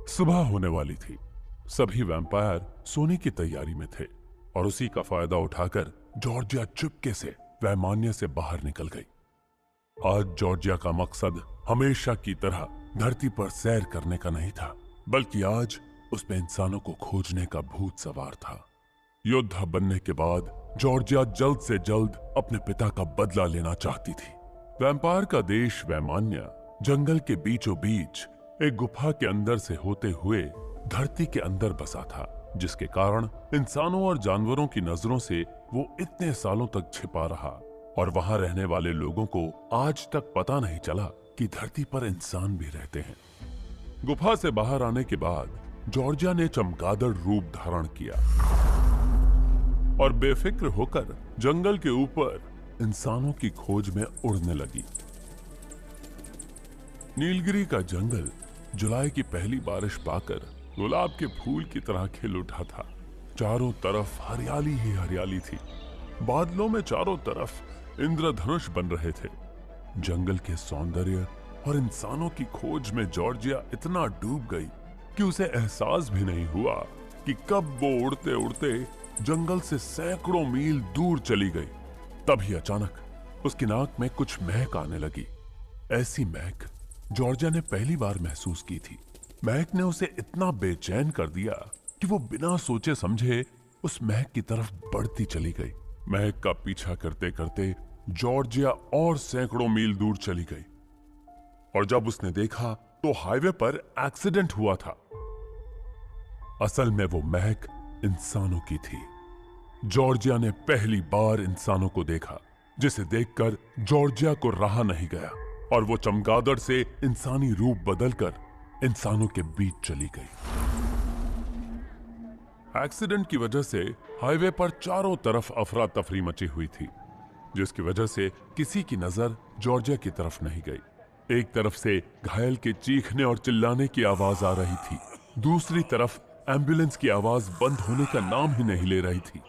सुबह होने वाली थी। सभी वैम्पायर सोने की तैयारी में थे और उसी का फायदा उठाकर जॉर्जिया चुपके से वैमान्य से बाहर निकल गई। आज जॉर्जिया का मकसद हमेशा की तरह धरती पर सैर करने का नहीं था, बल्कि आज उसमें इंसानों को खोजने का भूत सवार था। योद्धा बनने के बाद जॉर्जिया जल्द से जल्द अपने पिता का बदला लेना चाहती थी। वैम्पायर का देश वैमान्य जंगल के बीचों बीच एक गुफा के अंदर से होते हुए धरती के अंदर बसा था, जिसके कारण इंसानों और जानवरों की नजरों से वो इतने सालों तक छिपा रहा और वहां रहने वाले लोगों को आज तक पता नहीं चला कि धरती पर इंसान भी रहते हैं। गुफा से बाहर आने के बाद जॉर्जिया ने चमगादड़ रूप धारण किया और बेफिक्र होकर जंगल के ऊपर इंसानों की खोज में उड़ने लगी। नीलगिरी का जंगल जुलाई की पहली बारिश पाकर गुलाब के फूल की तरह खिल उठा था। चारों तरफ हरियाली ही हरियाली थी। बादलों में चारों तरफ इंद्रधनुष बन रहे थे। जंगल के सौंदर्य और इंसानों की खोज में जॉर्जिया इतना डूब गई कि उसे एहसास भी नहीं हुआ कि कब वो उड़ते उड़ते जंगल से सैकड़ों मील दूर चली गई। तभी अचानक उसकी नाक में कुछ महक आने लगी। ऐसी महक जॉर्जिया ने पहली बार महसूस की थी। महक ने उसे इतना बेचैन कर दिया कि वो बिना सोचे समझे उस महक की तरफ बढ़ती चली गई। महक का पीछा करते करते जॉर्जिया और सैकड़ों मील दूर चली गई और जब उसने देखा तो हाईवे पर एक्सीडेंट हुआ था। असल में वो महक इंसानों की थी। जॉर्जिया ने पहली बार इंसानों को देखा, जिसे देखकर जॉर्जिया को रहा नहीं गया और वो चमगादड़ से इंसानी रूप बदलकर इंसानों के बीच चली गई। एक्सीडेंट की वजह से हाईवे पर चारों तरफ अफरा तफरी मची हुई थी, जिसकी वजह से किसी की नजर जॉर्जिया की तरफ नहीं गई। एक तरफ से घायल के चीखने और चिल्लाने की आवाज आ रही थी, दूसरी तरफ एम्बुलेंस की आवाज बंद होने का नाम ही नहीं ले रही थी।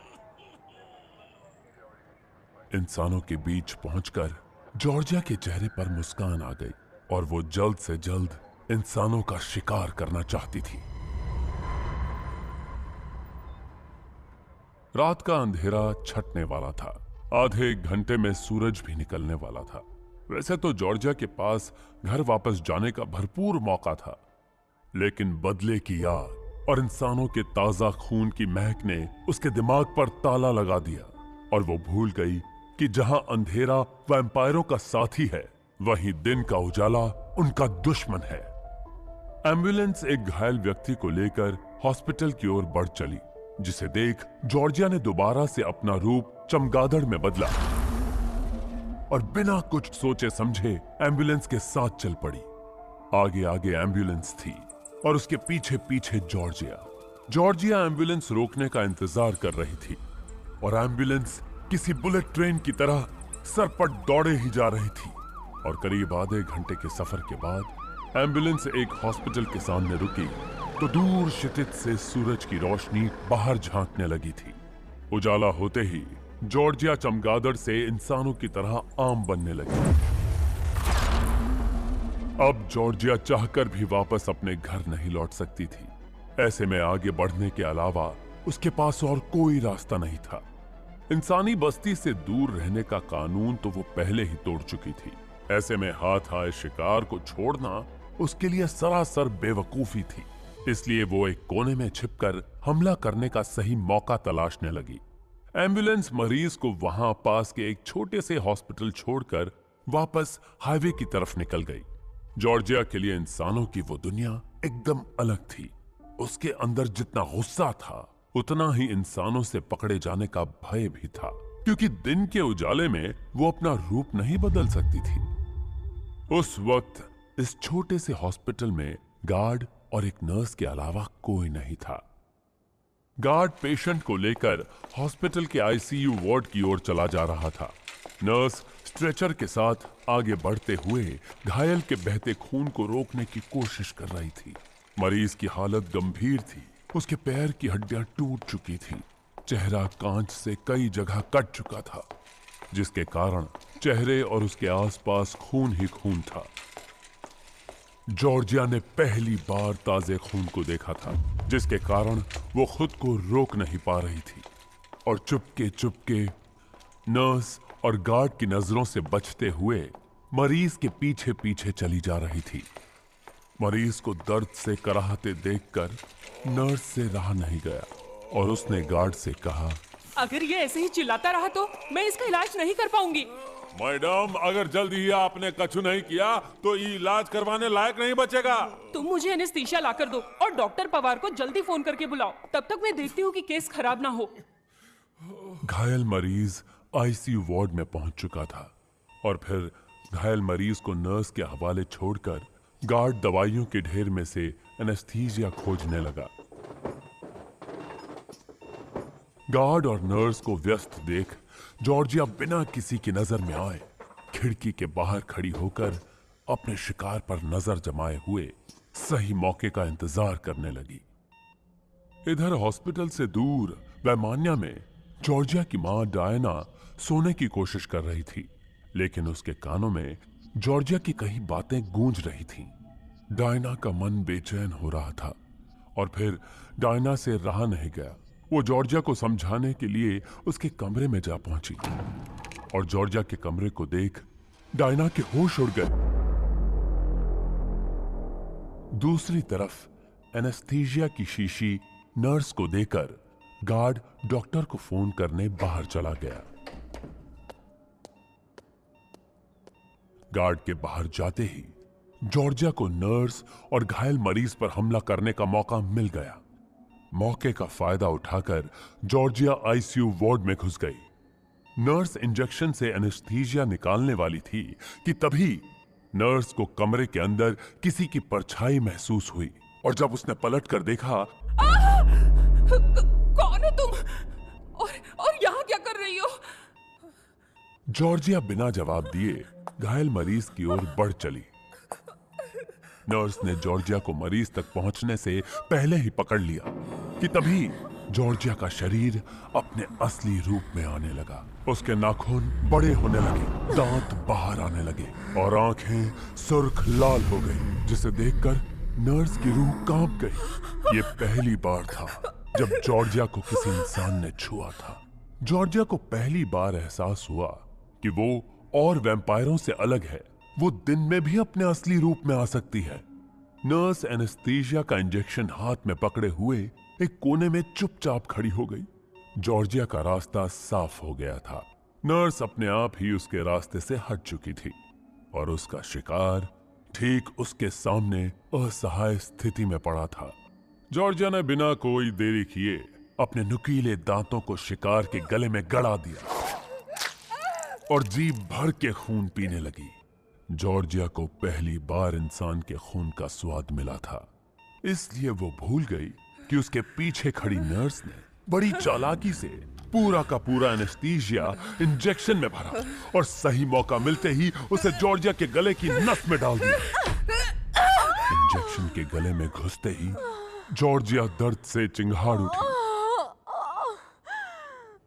इंसानों के बीच पहुंचकर जॉर्जिया के चेहरे पर मुस्कान आ गई और वो जल्द से जल्द इंसानों का शिकार करना चाहती थी। रात का अंधेरा छटने वाला था। आधे एक घंटे में सूरज भी निकलने वाला था। वैसे तो जॉर्जिया के पास घर वापस जाने का भरपूर मौका था, लेकिन बदले की याद और इंसानों के ताजा खून की महक ने उसके दिमाग पर ताला लगा दिया और वो भूल गई कि जहां अंधेरा वैम्पायरों का साथी है, वहीं दिन का उजाला उनका दुश्मन है। एम्बुलेंस एक घायल व्यक्ति को लेकर हॉस्पिटल की ओर बढ़ चली, जिसे देख जॉर्जिया ने दोबारा से अपना रूप चमगादड़ में बदला और बिना कुछ सोचे समझे एम्बुलेंस के साथ चल पड़ी। आगे आगे एम्बुलेंस थी और उसके पीछे पीछे जॉर्जिया एम्बुलेंस रोकने का इंतजार कर रही थी और एम्बुलेंस किसी बुलेट ट्रेन की तरह सरपट दौड़े ही जा रही थी। और करीब आधे घंटे के सफर के बाद एम्बुलेंस एक हॉस्पिटल के सामने रुकी तो दूर क्षितिज से सूरज की रोशनी बाहर झांकने लगी थी। उजाला होते ही जॉर्जिया चमगादड़ से इंसानों की तरह आम बनने लगी। अब जॉर्जिया चाहकर भी वापस अपने घर नहीं लौट सकती थी। ऐसे में आगे बढ़ने के अलावा उसके पास और कोई रास्ता नहीं था। इंसानी बस्ती से दूर रहने का कानून तो वो पहले ही तोड़ चुकी थी। ऐसे में हाथ आए शिकार को छोड़ना उसके लिए सरासर बेवकूफी थी। इसलिए वो एक कोने में छिपकर हमला करने का सही मौका तलाशने लगी। एम्बुलेंस मरीज को वहां पास के एक छोटे से हॉस्पिटल छोड़कर वापस हाईवे की तरफ निकल गई। जॉर्जिया के लिए इंसानों की वो दुनिया एकदम अलग थी। उसके अंदर जितना गुस्सा था, उतना ही इंसानों से पकड़े जाने का भय भी था, क्योंकि दिन के उजाले में वो अपना रूप नहीं बदल सकती थी। उस वक्त इस छोटे से हॉस्पिटल में गार्ड और एक नर्स के अलावा कोई नहीं था। गार्ड पेशेंट को लेकर हॉस्पिटल के आईसीयू वार्ड की ओर चला जा रहा था। नर्स स्ट्रेचर के साथ आगे बढ़ते हुए घायल के बहते खून को रोकने की कोशिश कर रही थी। मरीज की हालत गंभीर थी। उसके पैर की हड्डियां टूट चुकी थी। चेहरा कांच से कई जगह कट चुका था, जिसके कारण चेहरे और उसके आसपास खून ही खून था। जॉर्जिया ने पहली बार ताजे खून को देखा था, जिसके कारण वो खुद को रोक नहीं पा रही थी और चुपके चुपके नर्स और गार्ड की नजरों से बचते हुए मरीज के पीछे पीछे चली जा रही थी। मरीज को दर्द से कराहते देखकर नर्स से रहा नहीं गया और उसने गार्ड से कहा, अगर ये ऐसे ही चिल्लाता रहा तो मैं इसका इलाज नहीं कर पाऊंगी। मैडम, अगर जल्दी ही आपने कछु नहीं किया तो इलाज करवाने लायक नहीं बचेगा। तुम मुझे एनेस्थीसिया लाकर दो और डॉक्टर पवार को जल्दी फोन करके बुलाओ। तब तक मैं देखती हूँ कि केस खराब ना हो। घायल मरीज आईसीयू वार्ड में पहुंच चुका था और फिर घायल मरीज को नर्स के हवाले छोड़कर गार्ड दवाइयों के ढेर में से एनेस्थीसिया खोजने लगा। गार्ड और नर्स को व्यस्त देख जॉर्जिया बिना किसी की नजर में आए खिड़की के बाहर खड़ी होकर अपने शिकार पर नजर जमाए हुए सही मौके का इंतजार करने लगी। इधर हॉस्पिटल से दूर वैमानिया में जॉर्जिया की मां डायना सोने की कोशिश कर रही थी, लेकिन उसके कानों में जॉर्जिया की कई बातें गूंज रही थीं। डायना का मन बेचैन हो रहा था और फिर डायना से रहा नहीं गया। वो जॉर्जिया को समझाने के लिए उसके कमरे में जा पहुंची और जॉर्जिया के कमरे को देख डायना के होश उड़ गए। दूसरी तरफ एनेस्थीसिया की शीशी नर्स को देकर गार्ड डॉक्टर को फोन करने बाहर चला गया। गार्ड के बाहर जाते ही जॉर्जिया को नर्स और घायल मरीज पर हमला करने का मौका मिल गया। मौके का फायदा उठाकर जॉर्जिया आईसीयू वार्ड में घुस गई। नर्स इंजेक्शन से एनेस्थीसिया निकालने वाली थी कि तभी नर्स को कमरे के अंदर किसी की परछाई महसूस हुई और जब उसने पलटकर देखा, कौन हो तुम और यहाँ क्या कर रही हो? जॉर्जिया बिना जवाब दिए घायल मरीज की ओर बढ़ चली। नर्स ने जॉर्जिया को मरीज तक पहुंचने से पहले ही पकड़ लिया कि तभी जॉर्जिया का शरीर अपने असली रूप में आने लगा। उसके नाखून बड़े होने लगे, दांत बाहर आने लगे और आंखें सुर्ख लाल हो गई, जिसे देखकर नर्स की रूह कांप गई। ये पहली बार था जब जॉर्जिया को किसी इंसान ने छुआ था। जॉर्जिया को पहली बार एहसास हुआ कि वो और वैम्पायरों से अलग है। वो दिन में भी अपने असली रूप में आ सकती है। नर्स एनेस्थीसिया का इंजेक्शन हाथ में पकड़े हुए एक कोने में चुपचाप खड़ी हो गई। जॉर्जिया का रास्ता साफ हो गया था। नर्स अपने आप ही उसके रास्ते से हट चुकी थी और उसका शिकार ठीक उसके सामने असहाय स्थिति में पड़ा था। जॉर्जिया ने बिना कोई देरी किए अपने नुकीले दांतों को शिकार के गले में गड़ा दिया और जीभ भर के खून पीने लगी। जॉर्जिया को पहली बार इंसान के खून का स्वाद मिला था, इसलिए वो भूल गई कि उसके पीछे खड़ी नर्स ने बड़ी चालाकी से पूरा का पूरा एनेस्थीसिया इंजेक्शन में भरा और सही मौका मिलते ही उसे जॉर्जिया के गले की नस में डाल दिया। इंजेक्शन के गले में घुसते ही जॉर्जिया दर्द से चिंगाड़ उठी।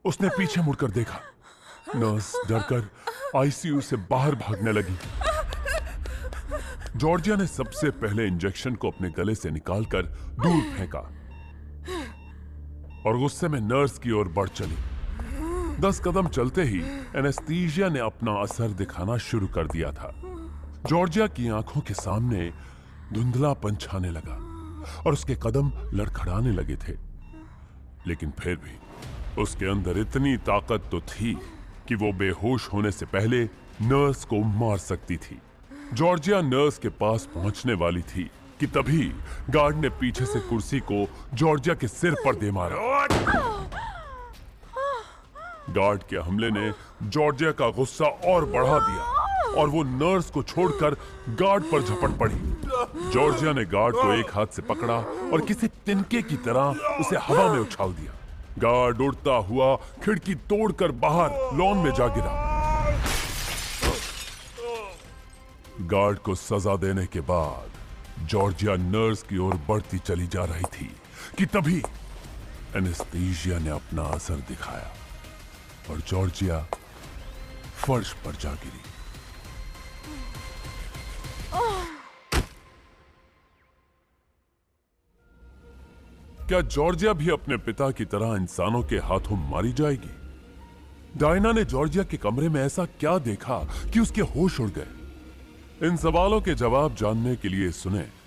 उसने पीछे मुड़कर देखा। नर्स डरकर आईसीयू से बाहर भागने लगी। जॉर्जिया ने सबसे पहले इंजेक्शन को अपने गले से निकालकर दूर फेंका और गुस्से में नर्स की ओर बढ़ चली। 10 कदम चलते ही एनेस्थीसिया ने अपना असर दिखाना शुरू कर दिया था। जॉर्जिया की आंखों के सामने धुंधलापन छाने लगा और उसके कदम लड़खड़ाने लगे थे, लेकिन फिर भी उसके अंदर इतनी ताकत तो थी कि वो बेहोश होने से पहले नर्स को मार सकती थी। जॉर्जिया नर्स के पास पहुंचने वाली थी कि तभी गार्ड ने पीछे से कुर्सी को जॉर्जिया के सिर पर दे मारा। गार्ड के हमले ने जॉर्जिया का गुस्सा और बढ़ा दिया और वो नर्स को छोड़कर गार्ड पर झपट पड़ी। जॉर्जिया ने गार्ड को एक हाथ से पकड़ा और किसी तिनके की तरह उसे हवा में उछाल दिया। गार्ड उड़ता हुआ खिड़की तोड़कर बाहर लॉन में जा गिरा। गार्ड को सजा देने के बाद जॉर्जिया नर्स की ओर बढ़ती चली जा रही थी कि तभी एनेस्थीसिया ने अपना असर दिखाया और जॉर्जिया फर्श पर जा गिरी। क्या जॉर्जिया भी अपने पिता की तरह इंसानों के हाथों मारी जाएगी? डायना ने जॉर्जिया के कमरे में ऐसा क्या देखा कि उसके होश उड़ गए? इन सवालों के जवाब जानने के लिए सुने